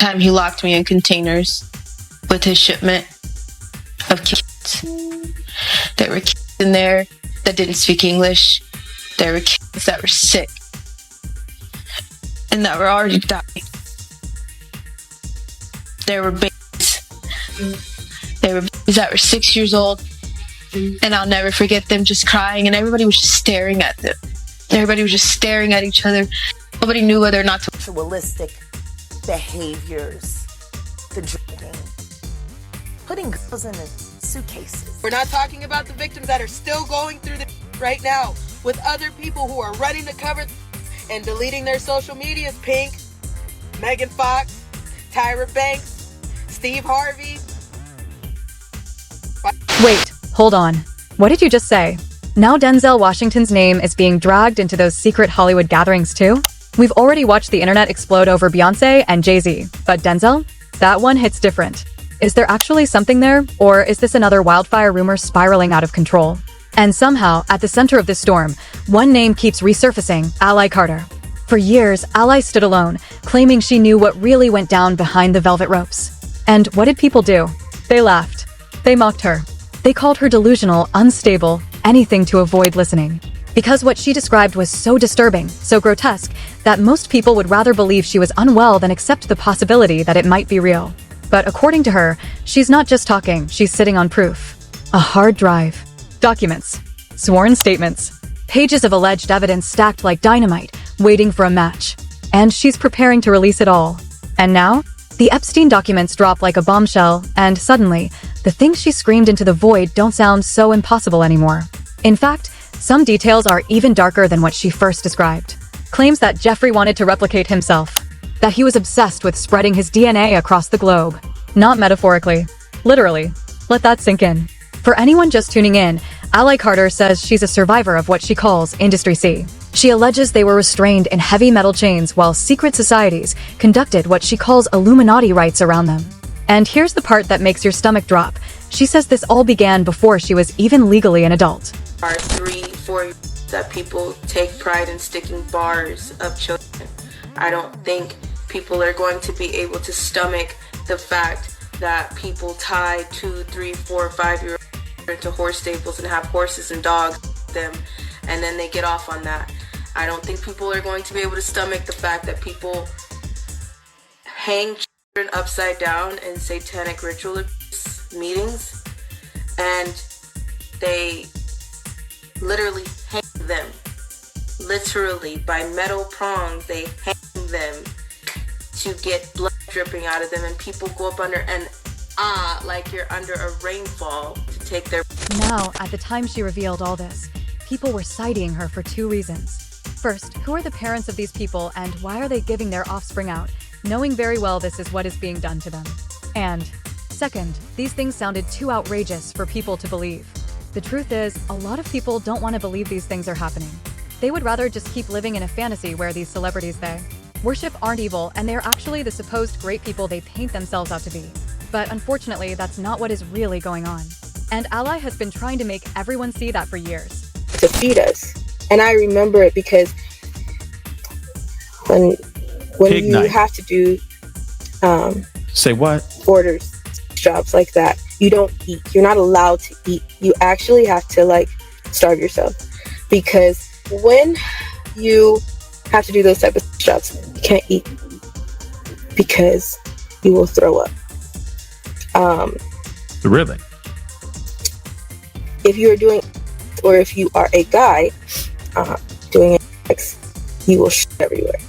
time he locked me in containers with his shipment of kids. There were kids in there that didn't speak English. There were kids that were sick and that were already dying. There were babies. There were babies that were 6 years old, and I'll never forget them just crying, and everybody was just staring at them. Everybody was just staring at each other. Nobody knew whether or not to. Ritualistic behaviors, the drinking, putting girls in suitcases. We're not talking about the victims that are still going through this right now with other people who are running to cover and deleting their social medias. Pink, Megan Fox, Tyra Banks, Steve Harvey. Wait, hold on. What did you just say? Now Denzel Washington's name is being dragged into those secret Hollywood gatherings too? We've already watched the internet explode over Beyonce and Jay-Z, but Denzel? That one hits different. Is there actually something there, or is this another wildfire rumor spiraling out of control? And somehow, at the center of this storm, one name keeps resurfacing: Ally Carter. For years, Ally stood alone, claiming she knew what really went down behind the velvet ropes. And what did people do? They laughed. They mocked her. They called her delusional, unstable, anything to avoid listening. Because what she described was so disturbing, so grotesque, that most people would rather believe she was unwell than accept the possibility that it might be real. But according to her, she's not just talking, she's sitting on proof. A hard drive. Documents. Sworn statements. Pages of alleged evidence stacked like dynamite, waiting for a match. And she's preparing to release it all. And now? The Epstein documents drop like a bombshell, and suddenly, the things she screamed into the void don't sound so impossible anymore. In fact, some details are even darker than what she first described. Claims that Jeffrey wanted to replicate himself. That he was obsessed with spreading his DNA across the globe. Not metaphorically. Literally. Let that sink in. For anyone just tuning in, Ally Carter says she's a survivor of what she calls Industry C. She alleges they were restrained in heavy metal chains while secret societies conducted what she calls Illuminati rites around them. And here's the part that makes your stomach drop. She says this all began before she was even legally an adult. Are 3-4 that people take pride in sticking bars of children. I don't think people are going to be able to stomach the fact that people tie 2, 3, 4, 5-year-olds into horse stables and have horses and dogs with them, and then they get off on that. I don't think people are going to be able to stomach the fact that people hang children upside down in satanic ritual meetings, and they literally hang them. Literally, by metal prongs, they hang them to get blood dripping out of them, and people go up under and like you're under a rainfall to take their. Now, at the time she revealed all this, people were citing her for two reasons. First, who are the parents of these people and why are they giving their offspring out, knowing very well this is what is being done to them? And second, these things sounded too outrageous for people to believe. The truth is, a lot of people don't want to believe these things are happening. They would rather just keep living in a fantasy where these celebrities they worship aren't evil, and they're actually the supposed great people they paint themselves out to be. But unfortunately, that's not what is really going on. And Ally has been trying to make everyone see that for years. To feed us. And I remember it because when you have to do say what? orders, jobs like that, you don't eat. You're not allowed to eat. You actually have to starve yourself, because when you have to do those type of jobs, you can't eat because you will throw up. Really? If you're doing, or if you are a guy doing it, you will shit everywhere.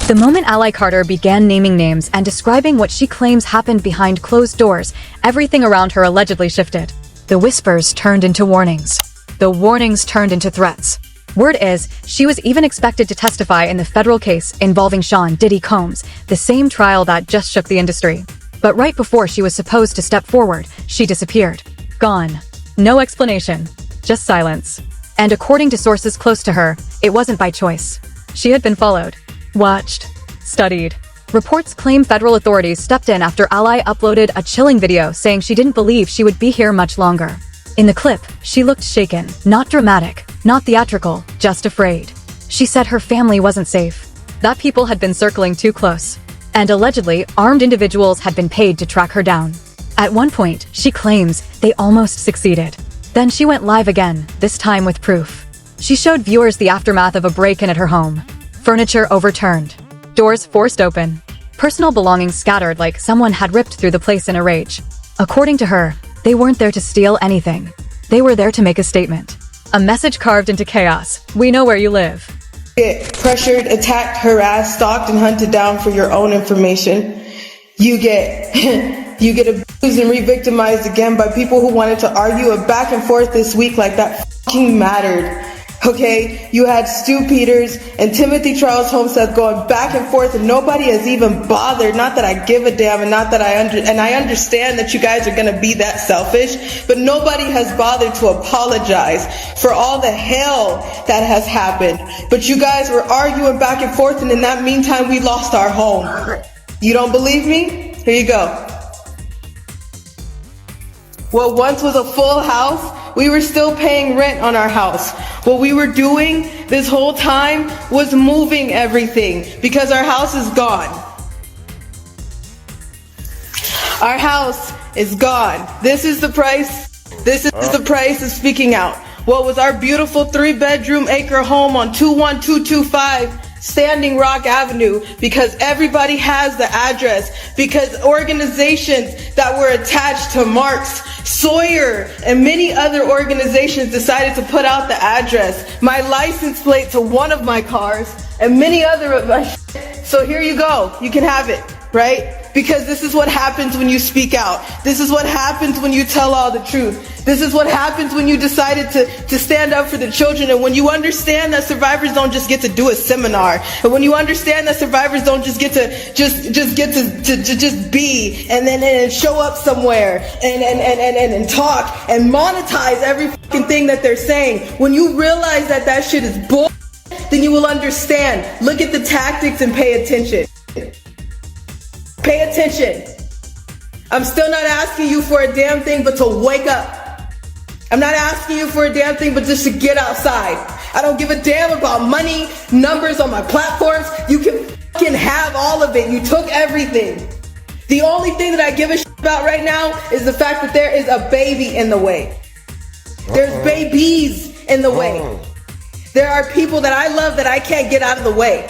The moment Ally Carter began naming names and describing what she claims happened behind closed doors, everything around her allegedly shifted. The whispers turned into warnings. The warnings turned into threats. Word is, she was even expected to testify in the federal case involving Sean Diddy Combs, the same trial that just shook the industry. But right before she was supposed to step forward, she disappeared. Gone. No explanation. Just silence. And according to sources close to her, it wasn't by choice. She had been followed, watched, studied. Reports claim federal authorities stepped in after Ally uploaded a chilling video saying she didn't believe she would be here much longer. In the clip, she looked shaken, not dramatic, not theatrical, just afraid. She said her family wasn't safe, that people had been circling too close. And allegedly, armed individuals had been paid to track her down. At one point, she claims they almost succeeded. Then she went live again, this time with proof. She showed viewers the aftermath of a break-in at her home. Furniture overturned. Doors forced open. Personal belongings scattered like someone had ripped through the place in a rage. According to her, they weren't there to steal anything. They were there to make a statement. A message carved into chaos. We know where you live. Get pressured, attacked, harassed, stalked, and hunted down for your own information. You get you get abused and re-victimized again by people who wanted to argue a back and forth this week like that fucking mattered. Okay, you had Stu Peters and Timothy Charles Homestead going back and forth, and nobody has even bothered. Not that I give a damn, and not that I understand that you guys are gonna be that selfish, but nobody has bothered to apologize for all the hell that has happened. But you guys were arguing back and forth, and in that meantime, we lost our home. You don't believe me? Here you go. What once was a full house, we were still paying rent on our house. What we were doing this whole time was moving everything because our house is gone. Our house is gone. This is the price. This is the price of speaking out. What was our beautiful 3-bedroom acre home on 21225 Standing Rock Avenue, because everybody has the address, because organizations that were attached to Marx, Sawyer, and many other organizations decided to put out the address, my license plate to one of my cars, and many other of my So here you go. You can have it, right? Because this is what happens when you speak out. This is what happens when you tell all the truth. This is what happens when you decided to stand up for the children, and when you understand that survivors don't just get to do a seminar, and when you understand that survivors don't just get to just be and show up somewhere and talk and monetize every fucking thing that they're saying. When you realize that that shit is bull, then you will understand. Look at the tactics and pay attention. Pay attention. I'm still not asking you for a damn thing but to wake up. I'm not asking you for a damn thing but just to get outside. I don't give a damn about money, numbers on my platforms. You can fucking have all of it. You took everything. The only thing that I give a shit about right now is the fact that there is a baby in the way. There's babies in the way. There are people that I love that I can't get out of the way.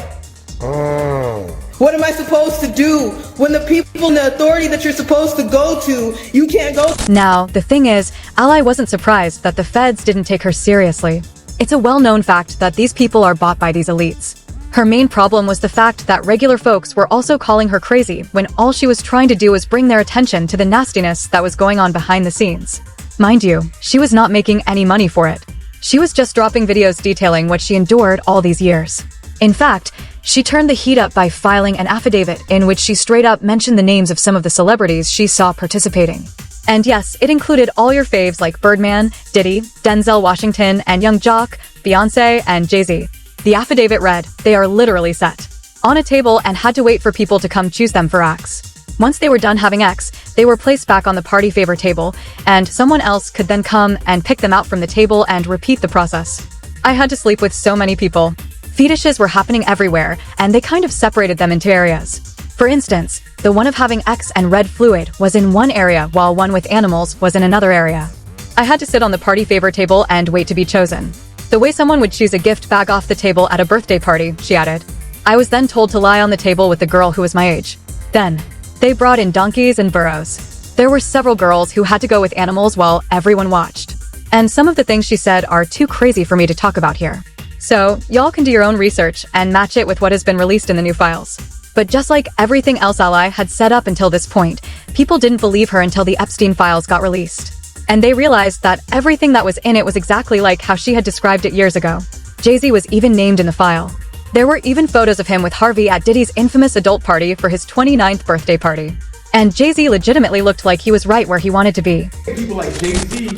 What am I supposed to do when the people in the authority that you're supposed to go to, you can't go to? Now, the thing is, Ally wasn't surprised that the feds didn't take her seriously. It's a well-known fact that these people are bought by these elites. Her main problem was the fact that regular folks were also calling her crazy when all she was trying to do was bring their attention to the nastiness that was going on behind the scenes. Mind you, she was not making any money for it. She was just dropping videos detailing what she endured all these years. In fact, she turned the heat up by filing an affidavit in which she straight up mentioned the names of some of the celebrities she saw participating. And yes, it included all your faves like Birdman, Diddy, Denzel Washington, and Young Jock, Beyonce, and Jay-Z. The affidavit read, they are literally set on a table and had to wait for people to come choose them for acts. Once they were done having X, they were placed back on the party favor table, and someone else could then come and pick them out from the table and repeat the process. I had to sleep with so many people. Fetishes were happening everywhere, and they kind of separated them into areas. For instance, the one of having X and red fluid was in one area while one with animals was in another area. I had to sit on the party favor table and wait to be chosen. The way someone would choose a gift bag off the table at a birthday party, she added. I was then told to lie on the table with the girl who was my age. Then, they brought in donkeys and burros. There were several girls who had to go with animals while everyone watched. And some of the things she said are too crazy for me to talk about here. So, y'all can do your own research and match it with what has been released in the new files. But just like everything else Ally had set up until this point, people didn't believe her until the Epstein files got released. And they realized that everything that was in it was exactly like how she had described it years ago. Jay-Z was even named in the file. There were even photos of him with Harvey at Diddy's infamous adult party for his 29th birthday party. And Jay-Z legitimately looked like he was right where he wanted to be. People like Jay-Z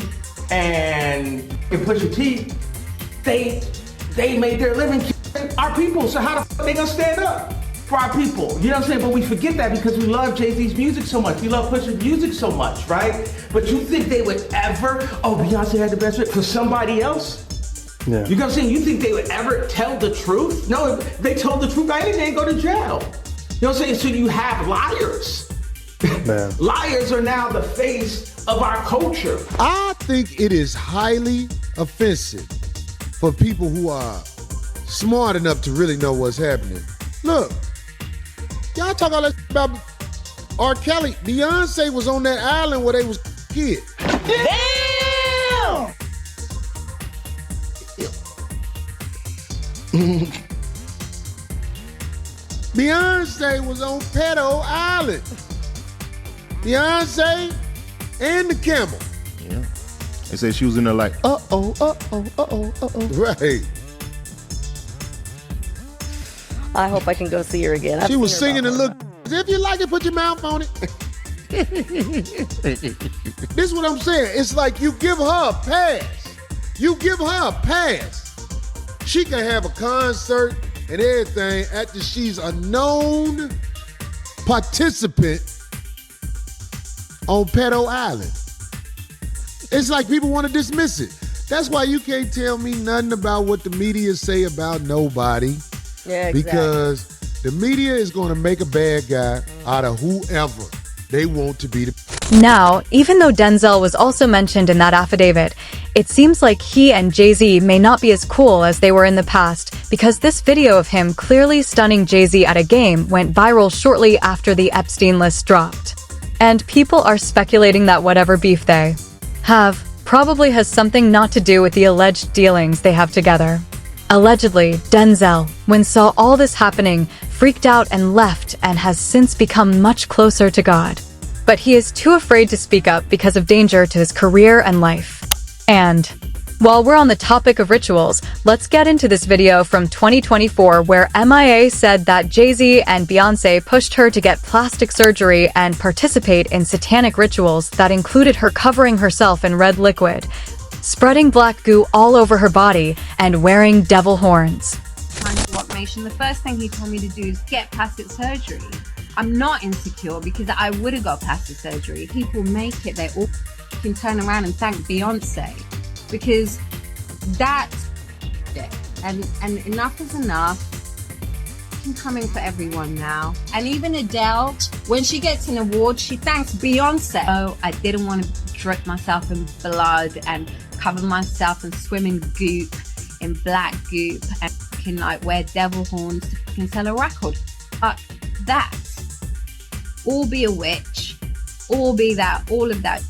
and Pusha T, they made their living killing our people, so how the fuck they gonna stand up for our people? You know what I'm saying? But we forget that because we love Jay-Z's music so much. We love Pusha's music so much, right? But you think they would ever, Beyonce had the best hit for somebody else? Yeah. You know what I'm saying? You think they would ever tell the truth? No, if they told the truth, they didn't go to jail. You know what I'm saying? So you have liars. Man. Liars are now the face of our culture. I think it is highly offensive for people who are smart enough to really know what's happening. Look, y'all talk all that about R. Kelly. Beyonce was on that island where they was kids. Damn! Beyonce was on Pedo Island. Beyonce and the camel. Yeah. They said she was in there like, Right. I hope I can go see her again. She was singing and look. If you like it, put your mouth on it. This is what I'm saying. It's like you give her a pass. You give her a pass. She can have a concert and everything after she's a known participant on Pedo Island. It's like people want to dismiss it. That's why you can't tell me nothing about what the media say about nobody. Yeah, exactly. Because the media is going to make a bad guy out of whoever they want to be. Now, even though Denzel was also mentioned in that affidavit, it seems like he and Jay-Z may not be as cool as they were in the past because this video of him clearly stunning Jay-Z at a game went viral shortly after the Epstein list dropped. And people are speculating that whatever beef they have probably has something not to do with the alleged dealings they have together. Allegedly, Denzel, when saw all this happening, freaked out and left and has since become much closer to God. But he is too afraid to speak up because of danger to his career and life. And while we're on the topic of rituals, let's get into this video from 2024 where MIA said that Jay-Z and Beyonce pushed her to get plastic surgery and participate in satanic rituals that included her covering herself in red liquid, spreading black goo all over her body, and wearing devil horns. The first thing he told me to do is get plastic surgery. I'm not insecure because I would have got plastic surgery. People make it, they all can turn around and thank Beyonce because that's it. And enough is enough. I'm coming for everyone now. And even Adele, when she gets an award, she thanks Beyonce. Oh, I didn't want to drip myself in blood and cover myself and swim in goop, in black goop, and fucking like wear devil horns to fucking sell a record. Fuck that. All be a witch. All be that. All of that.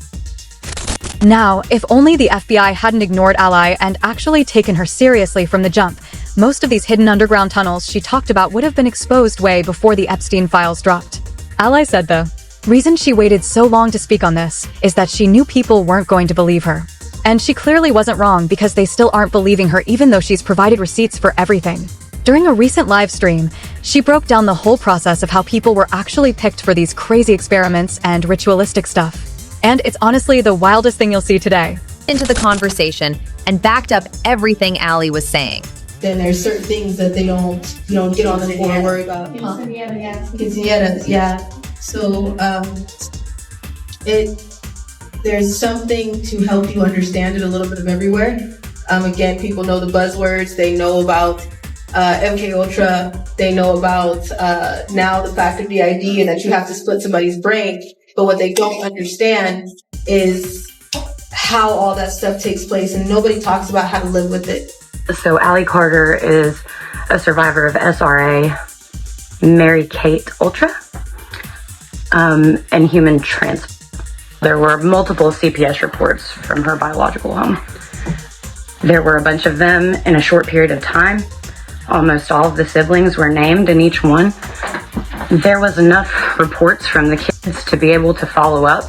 Now, if only the FBI hadn't ignored Ally and actually taken her seriously from the jump, most of these hidden underground tunnels she talked about would have been exposed way before the Epstein files dropped. Ally said the reason she waited so long to speak on this is that she knew people weren't going to believe her. And she clearly wasn't wrong because they still aren't believing her even though she's provided receipts for everything. During a recent live stream, she broke down the whole process of how people were actually picked for these crazy experiments and ritualistic stuff. And it's honestly the wildest thing you'll see today. Into the conversation and backed up everything Allie was saying. Then there's certain things that they don't get on the board and worry about. Quinceañeras, yeah. So there's something to help you understand it a little bit of everywhere. Again, people know the buzzwords. They know about MK Ultra. They know about now the fact of the ID and that you have to split somebody's brain. But what they don't understand is how all that stuff takes place, and nobody talks about how to live with it. So Allie Carter is a survivor of SRA, Mary Kate Ultra, and human trans. There were multiple CPS reports from her biological home. There were a bunch of them in a short period of time. Almost all of the siblings were named in each one. There was enough reports from the kids to be able to follow up.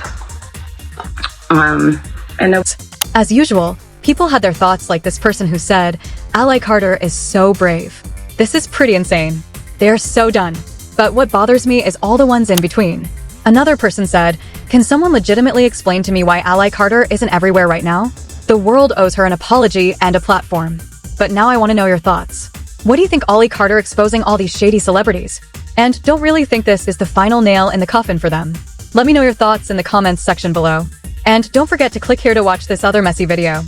As usual, people had their thoughts like this person who said, Ally Carter is so brave. This is pretty insane. They're so done. But what bothers me is all the ones in between. Another person said, can someone legitimately explain to me why Ally Carter isn't everywhere right now? The world owes her an apology and a platform. But now I want to know your thoughts. What do you think Ollie Carter exposing all these shady celebrities? And don't really think this is the final nail in the coffin for them. Let me know your thoughts in the comments section below. And don't forget to click here to watch this other messy video.